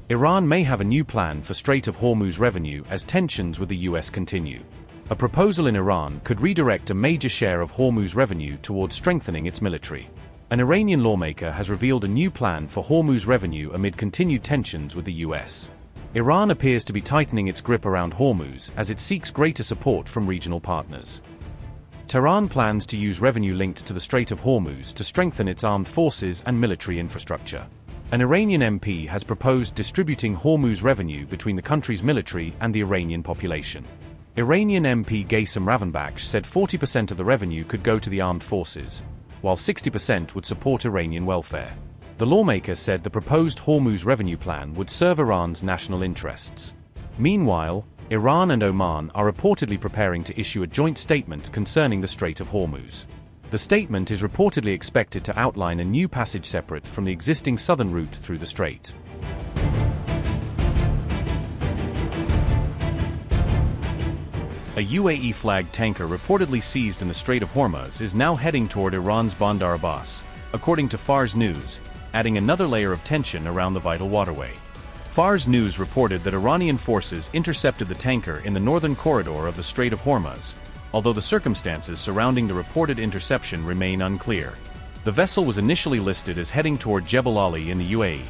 Iran may have a new plan for Strait of Hormuz revenue as tensions with the US continue. A proposal in Iran could redirect a major share of Hormuz revenue towards strengthening its military. An Iranian lawmaker has revealed a new plan for Hormuz revenue amid continued tensions with the US. Iran appears to be tightening its grip around Hormuz as it seeks greater support from regional partners. Tehran plans to use revenue linked to the Strait of Hormuz to strengthen its armed forces and military infrastructure. An Iranian MP has proposed distributing Hormuz revenue between the country's military and the Iranian population. Iranian MP Ghassem Ravanbakhsh said 40% of the revenue could go to the armed forces, while 60% would support Iranian welfare. The lawmaker said the proposed Hormuz revenue plan would serve Iran's national interests. Meanwhile, Iran and Oman are reportedly preparing to issue a joint statement concerning the Strait of Hormuz. The statement is reportedly expected to outline a new passage separate from the existing southern route through the strait. A UAE-flagged tanker reportedly seized in the Strait of Hormuz is now heading toward Iran's Bandar Abbas, according to Fars News, adding another layer of tension around the vital waterway. Fars News reported that Iranian forces intercepted the tanker in the northern corridor of the Strait of Hormuz, although the circumstances surrounding the reported interception remain unclear. The vessel was initially listed as heading toward Jebel Ali in the UAE,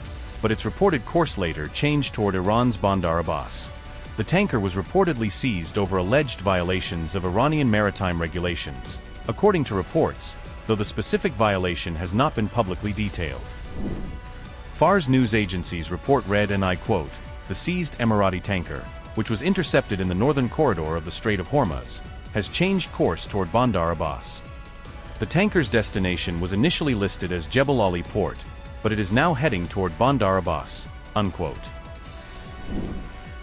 but its reported course later changed toward Iran's Bandar Abbas. The tanker was reportedly seized over alleged violations of Iranian maritime regulations, according to reports, though the specific violation has not been publicly detailed. Fars news agencies report read, and I quote, "The seized Emirati tanker, which was intercepted in the northern corridor of the Strait of Hormuz, has changed course toward Bandar Abbas." The tanker's destination was initially listed as Jebel Ali port, but it is now heading toward Bandar Abbas, unquote.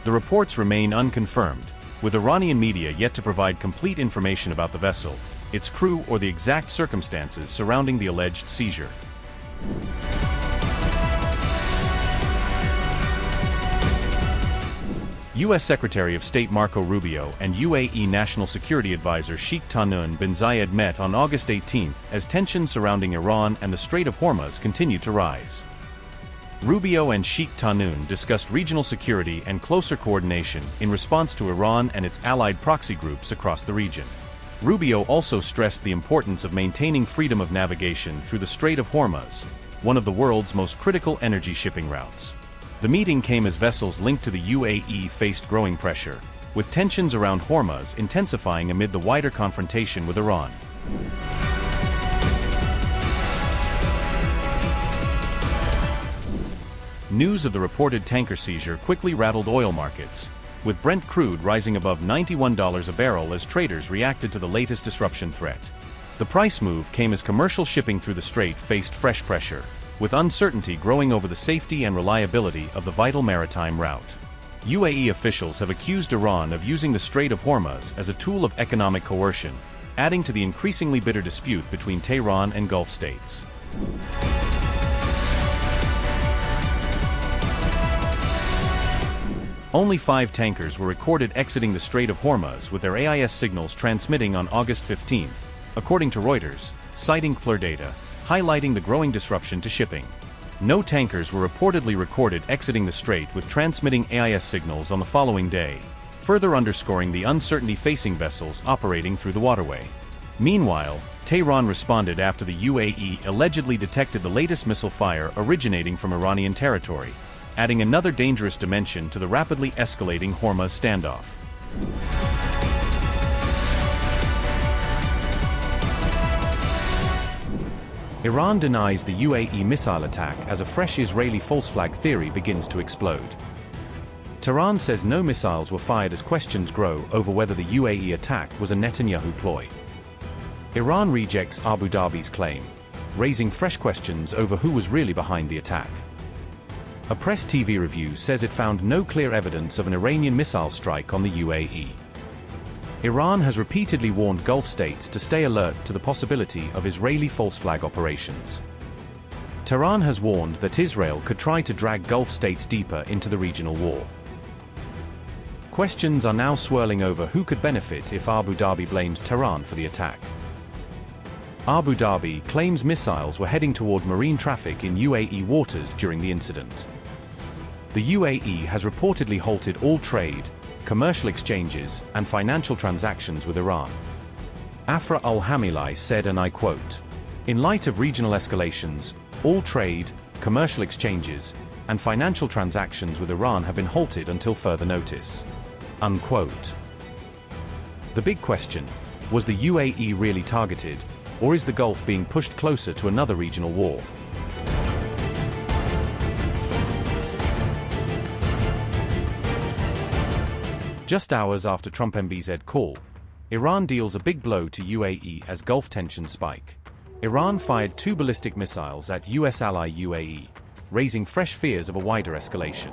The reports remain unconfirmed, with Iranian media yet to provide complete information about the vessel, its crew, or the exact circumstances surrounding the alleged seizure. U.S. Secretary of State Marco Rubio and UAE National Security Advisor Sheikh Tahnoun bin Zayed met on August 18 as tensions surrounding Iran and the Strait of Hormuz continue to rise. Rubio and Sheikh Tahnoun discussed regional security and closer coordination in response to Iran and its allied proxy groups across the region. Rubio also stressed the importance of maintaining freedom of navigation through the Strait of Hormuz, one of the world's most critical energy shipping routes. The meeting came as vessels linked to the UAE faced growing pressure, with tensions around Hormuz intensifying amid the wider confrontation with Iran. News of the reported tanker seizure quickly rattled oil markets, with Brent crude rising above $91 a barrel as traders reacted to the latest disruption threat. The price move came as commercial shipping through the strait faced fresh pressure, with uncertainty growing over the safety and reliability of the vital maritime route. UAE officials have accused Iran of using the Strait of Hormuz as a tool of economic coercion, adding to the increasingly bitter dispute between Tehran and Gulf states. Only 5 tankers were recorded exiting the Strait of Hormuz with their AIS signals transmitting on August 15, according to Reuters, citing CLR data, highlighting the growing disruption to shipping. No tankers were reportedly recorded exiting the strait with transmitting AIS signals on the following day, further underscoring the uncertainty facing vessels operating through the waterway. Meanwhile, Tehran responded after the UAE allegedly detected the latest missile fire originating from Iranian territory, adding another dangerous dimension to the rapidly escalating Hormuz standoff. Iran denies the UAE missile attack as a fresh Israeli false flag theory begins to explode. Tehran says no missiles were fired as questions grow over whether the UAE attack was a Netanyahu ploy. Iran rejects Abu Dhabi's claim, raising fresh questions over who was really behind the attack. A press TV review says it found no clear evidence of an Iranian missile strike on the UAE. Iran has repeatedly warned Gulf states to stay alert to the possibility of Israeli false flag operations. Tehran has warned that Israel could try to drag Gulf states deeper into the regional war. Questions are now swirling over who could benefit if Abu Dhabi blames Tehran for the attack. Abu Dhabi claims missiles were heading toward marine traffic in UAE waters during the incident. The UAE has reportedly halted all trade, commercial exchanges, and financial transactions with Iran. Afra al-Hamilai said, and I quote, "In light of regional escalations, all trade, commercial exchanges, and financial transactions with Iran have been halted until further notice." Unquote. The big question, was the UAE really targeted, or is the Gulf being pushed closer to another regional war? Just hours after Trump MBZ call, Iran deals a big blow to UAE as Gulf tensions spike. Iran fired 2 ballistic missiles at US ally UAE, raising fresh fears of a wider escalation.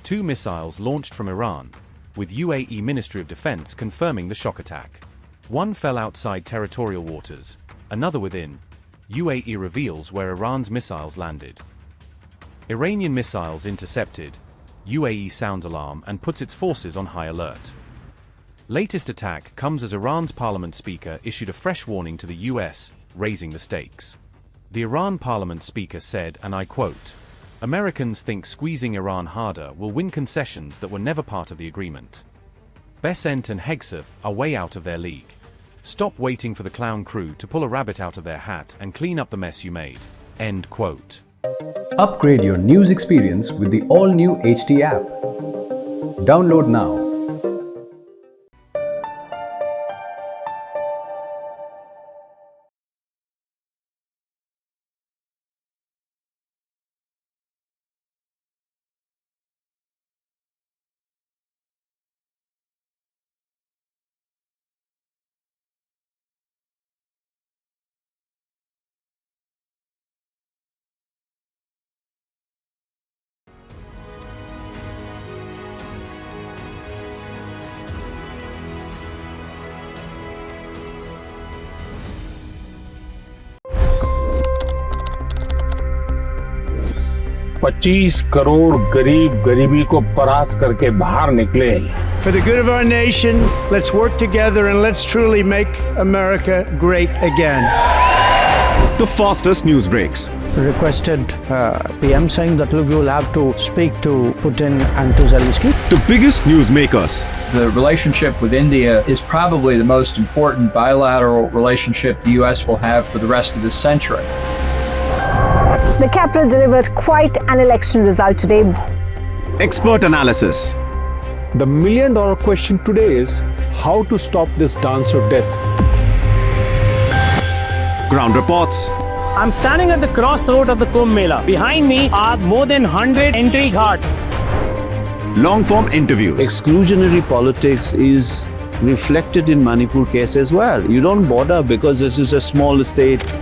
2 missiles launched from Iran, with UAE Ministry of Defense confirming the shock attack. One fell outside territorial waters, another within. UAE reveals where Iran's missiles landed. Iranian missiles intercepted. UAE sounds alarm and puts its forces on high alert. Latest attack comes as Iran's parliament speaker issued a fresh warning to the US, raising the stakes. The Iran parliament speaker said, and I quote, "Americans think squeezing Iran harder will win concessions that were never part of the agreement. Besant and Hegseth are way out of their league. Stop waiting for the clown crew to pull a rabbit out of their hat and clean up the mess you made." End quote. Upgrade your news experience with the all-new HT app. Download now. $25 crore गरीब गरीबी को परास्त करके बाहर निकले। For the good of our nation, let's work together and let's truly make America great again. The fastest news breaks. Requested PM saying that look, you will have to speak to Putin and to Zelensky. The biggest newsmakers. The relationship with India is probably the most important bilateral relationship the US will have for the rest of this century. The capital delivered quite an election result today. Expert analysis. The million-dollar question today is how to stop this dance of death. Ground reports. I'm standing at the crossroad of the Kumbh Mela. Behind me are more than 100 entry ghats. Long-form interviews. Exclusionary politics is reflected in Manipur case as well. You don't bother because this is a small state.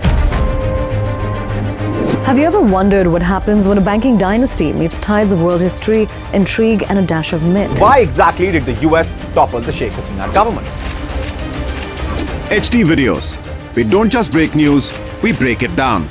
Have you ever wondered what happens when a banking dynasty meets tides of world history, intrigue, and a dash of myth? Why exactly did the US topple the Sheikh Hasina government? HT videos. We don't just break news, we break it down.